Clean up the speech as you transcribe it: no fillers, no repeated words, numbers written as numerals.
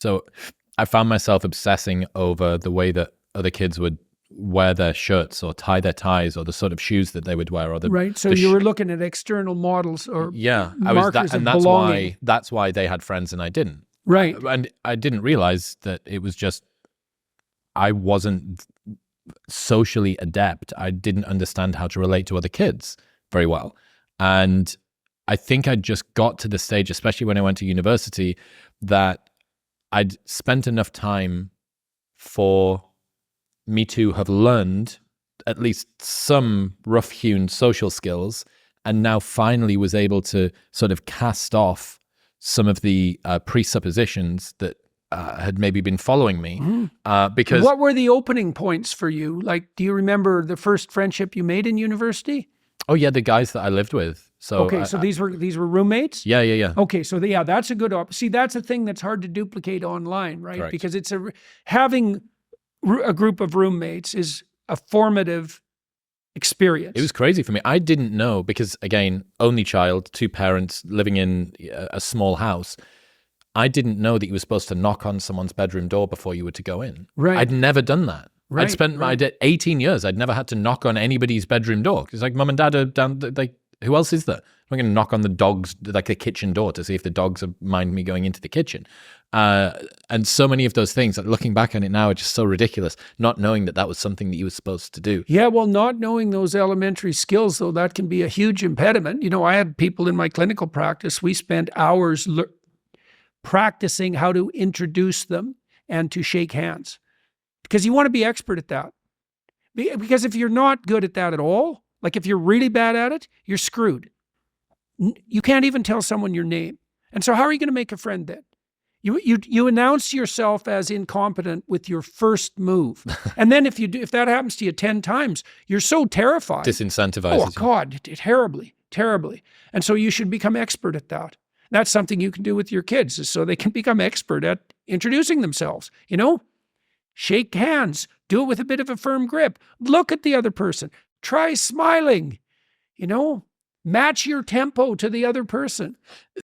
So I found myself obsessing over the way that other kids would wear their shirts or tie their ties or the sort of shoes that they would wear. Or Right. So you were looking at external models or markers of belonging. That's why they had friends and I didn't. Right. And I didn't realize that it was just, I wasn't socially adept. I didn't understand how to relate to other kids very well. And I think I just got to the stage, especially when I went to university, that I'd spent enough time for me to have learned at least some rough-hewn social skills, and now finally was able to sort of cast off some of the presuppositions that had maybe been following me. Because what were the opening points for you? Like, do you remember the first friendship you made in university? Oh yeah, the guys that I lived with. So okay, so these were roommates? Yeah. Okay, so that's a good see, that's a thing that's hard to duplicate online, right? Correct. Because it's having a group of roommates is a formative experience. It was crazy for me. I didn't know, because again, only child, 2 parents living in a small house. I didn't know that you were supposed to knock on someone's bedroom door before you were to go in. Right. I'd never done that. Right, I'd spent my 18 years. I'd never had to knock on anybody's bedroom door. It's like, mum and dad are down. Like, who else is there? I'm going to knock on the dogs, like the kitchen door, to see if the dogs mind me going into the kitchen. And so many of those things, like looking back on it now, are just so ridiculous. Not knowing that was something that you were supposed to do. Yeah, well, not knowing those elementary skills, though, that can be a huge impediment. You know, I had people in my clinical practice. We spent hours practicing how to introduce them and to shake hands. Because you want to be expert at that. Because if you're not good at that at all, like if you're really bad at it, you're screwed. You can't even tell someone your name. And so how are you going to make a friend then? You announce yourself as incompetent with your first move. And then if that happens to you 10 times, you're so terrified. Disincentivizes. Oh God, terribly, terribly. And so you should become expert at that. That's something you can do with your kids, is so they can become expert at introducing themselves, you know? Shake hands, do it with a bit of a firm grip. Look at the other person. Try smiling, you know, match your tempo to the other person.